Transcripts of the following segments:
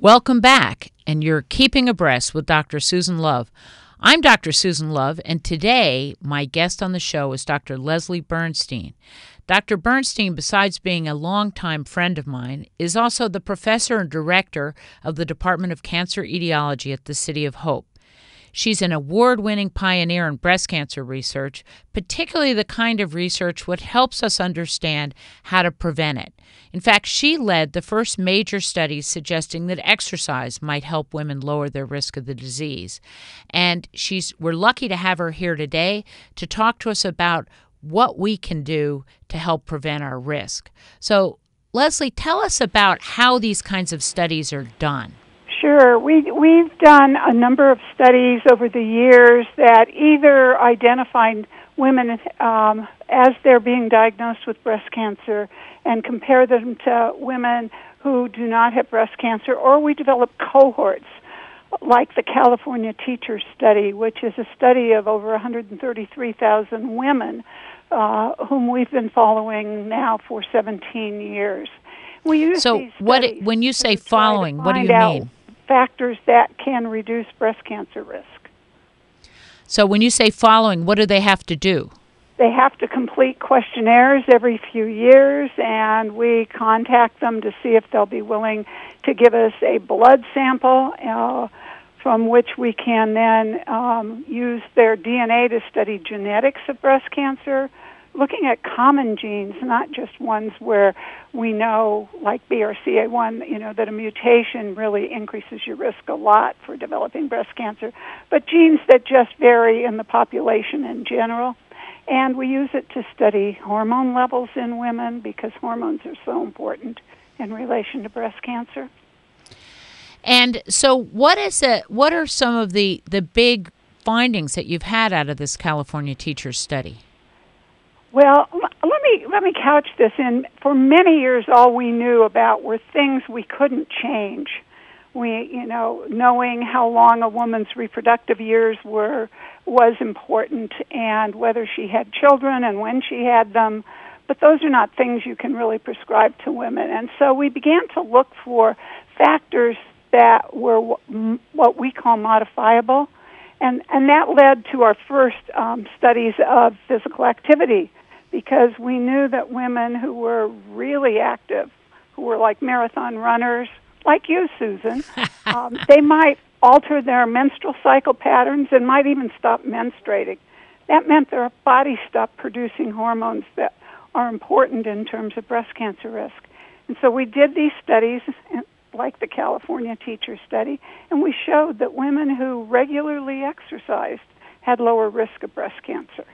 Welcome back, and you're Keeping Abreast with Dr. Susan Love. I'm Dr. Susan Love, and today my guest on the show is Dr. Leslie Bernstein. Dr. Bernstein, besides being a longtime friend of mine, is also the professor and director of the Department of Cancer Etiology at the City of Hope. She's an award-winning pioneer in breast cancer research, particularly the kind of research what helps us understand how to prevent it. In fact, she led the first major studies suggesting that exercise might help women lower their risk of the disease. And we're lucky to have her here today to talk to us about what we can do to help prevent our risk. So, Leslie, tell us about how these kinds of studies are done. Sure. We've done a number of studies over the years that either identified women as they're being diagnosed with breast cancer and compare them to women who do not have breast cancer, or we develop cohorts like the California Teacher Study, which is a study of over 133,000 women whom we've been following now for 17 years. We use these studies when you say following, what do you mean? Factors that can reduce breast cancer risk. So when you say following, what do they have to do? They have to complete questionnaires every few years, and we contact them to see if they'll be willing to give us a blood sample from which we can then use their DNA to study genetics of breast cancer, looking at common genes, not just ones where we know, like BRCA1, that a mutation really increases your risk a lot for developing breast cancer, but genes that just vary in the population in general. And we use it to study hormone levels in women because hormones are so important in relation to breast cancer. And so what are some of the big findings that you've had out of this California Teachers Study? Well, let me couch this in. For many years, all we knew about were things we couldn't change. Knowing how long a woman's reproductive years was important, and whether she had children and when she had them. But those are not things you can really prescribe to women. And so we began to look for factors that were what we call modifiable, and that led to our first studies of physical activity, because we knew that women who were really active, who were like marathon runners, like you, Susan, they might alter their menstrual cycle patterns and might even stop menstruating. That meant their body stopped producing hormones that are important in terms of breast cancer risk. And so we did these studies, like the California Teacher Study, and we showed that women who regularly exercised had lower risk of breast cancer.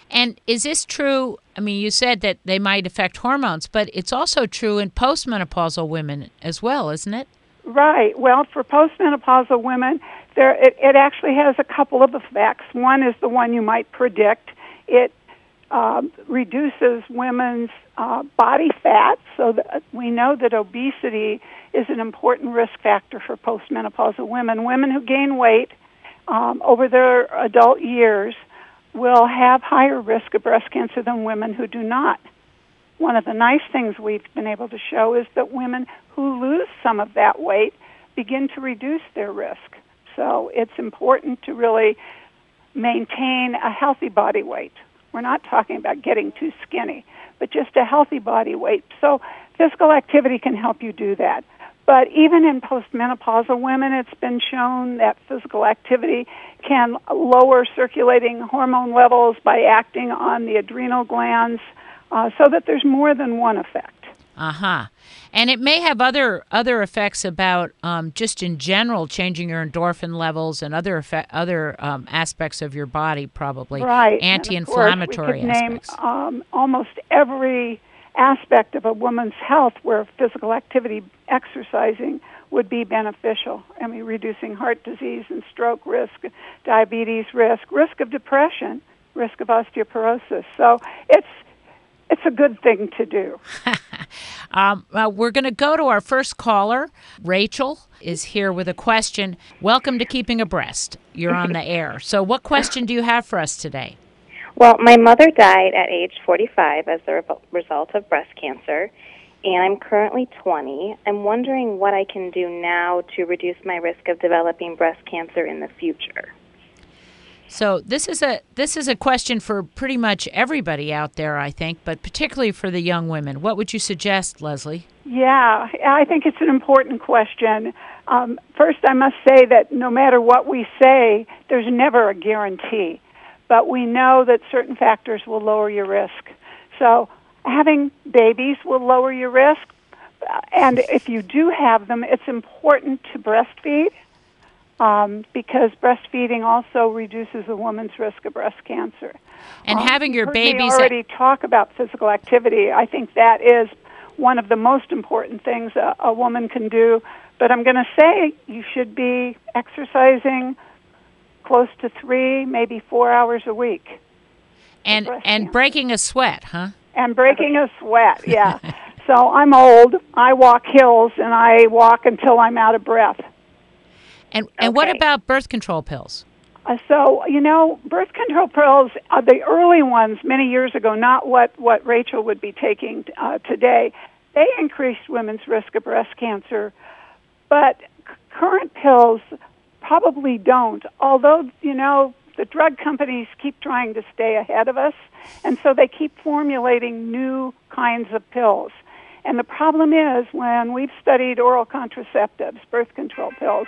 And is this true? I mean, you said that they might affect hormones, but it's also true in postmenopausal women as well, isn't it? Right. Well, for postmenopausal women, it actually has a couple of effects. One is the one you might predict. It reduces women's body fat, so that we know that obesity is an important risk factor for postmenopausal women. Women who gain weight over their adult years will have higher risk of breast cancer than women who do not. One of the nice things we've been able to show is that women who lose some of that weight begin to reduce their risk. So it's important to really maintain a healthy body weight. We're not talking about getting too skinny, but just a healthy body weight. So physical activity can help you do that. But even in postmenopausal women, it's been shown that physical activity can lower circulating hormone levels by acting on the adrenal glands, so that there's more than one effect. And it may have other effects about just in general changing your endorphin levels and other aspects of your body, probably. Right. Anti-inflammatory aspects. We could name almost every aspect of a woman's health where physical activity, exercising, would be beneficial. I mean, reducing heart disease and stroke risk, diabetes risk of depression, risk of osteoporosis. So it's a good thing to do. We're going to go to our first caller. Rachel is here with a question. Welcome to Keeping Abreast. You're on the air. So what question do you have for us today? Well, my mother died at age 45 as the result of breast cancer, and I'm currently 20. I'm wondering what I can do now to reduce my risk of developing breast cancer in the future. So this is a question for pretty much everybody out there, I think, but particularly for the young women. What would you suggest, Leslie? Yeah, I think it's an important question. First, I must say that no matter what we say, there's never a guarantee. But we know that certain factors will lower your risk. So having babies will lower your risk. And if you do have them, it's important to breastfeed. Because breastfeeding also reduces a woman's risk of breast cancer. And having your babies... You already talk about physical activity. I think that is one of the most important things a woman can do. But I'm going to say you should be exercising close to 3, maybe 4 hours a week. And breaking a sweat, huh? And breaking a sweat, yeah. So I'm old. I walk hills, and I walk until I'm out of breath. And what about birth control pills? So, birth control pills, the early ones many years ago, not what Rachel would be taking today, they increased women's risk of breast cancer. But current pills probably don't, although, the drug companies keep trying to stay ahead of us, and so they keep formulating new kinds of pills. And the problem is when we've studied oral contraceptives, birth control pills,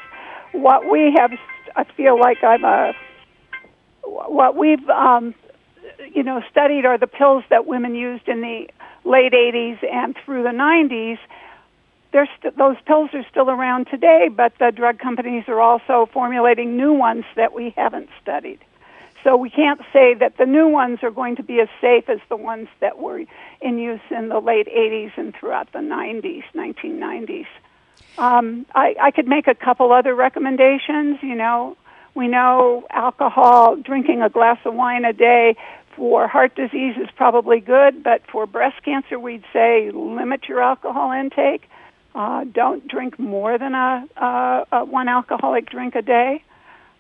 what we have, I feel like what we've, studied are the pills that women used in the late 80s and through the 90s. Those pills are still around today, but the drug companies are also formulating new ones that we haven't studied. So we can't say that the new ones are going to be as safe as the ones that were in use in the late 80s and throughout the 90s, 1990s. I could make a couple other recommendations. We know alcohol, drinking a glass of wine a day for heart disease is probably good, but for breast cancer, we'd say limit your alcohol intake. Don't drink more than one alcoholic drink a day.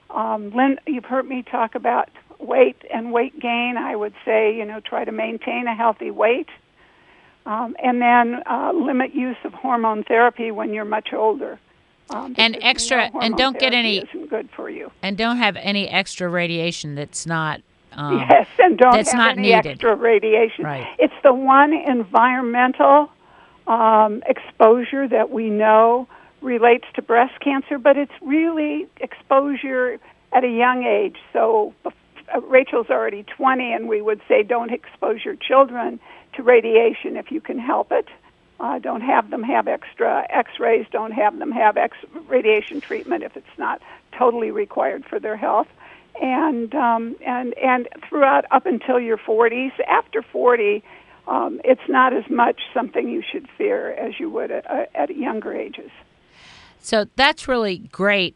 Lynn, you've heard me talk about weight and weight gain. I would say, try to maintain a healthy weight. And then limit use of hormone therapy when you're much older. And don't get any isn't good for you. And don't have any extra radiation that's not yes, and don't that's have not any needed. Extra radiation. Right. It's the one environmental exposure that we know relates to breast cancer, but it's really exposure at a young age. So Rachel's already 20, and we would say don't expose your children to radiation if you can help it. Don't have them have extra X-rays. Don't have them have radiation treatment if it's not totally required for their health. And throughout up until your 40s, after 40, it's not as much something you should fear as you would at younger ages. So that's really great,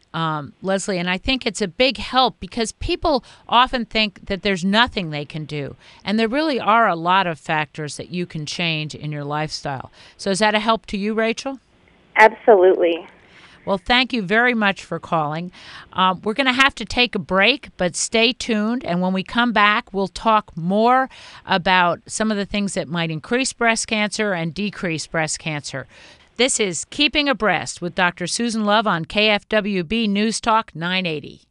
Leslie, and I think it's a big help because people often think that there's nothing they can do, and there really are a lot of factors that you can change in your lifestyle. So is that a help to you, Rachel? Absolutely. Well, thank you very much for calling. We're going to have to take a break, but stay tuned, and when we come back, we'll talk more about some of the things that might increase breast cancer and decrease breast cancer. This is Keeping Abreast with Dr. Susan Love on KFWB News Talk 980.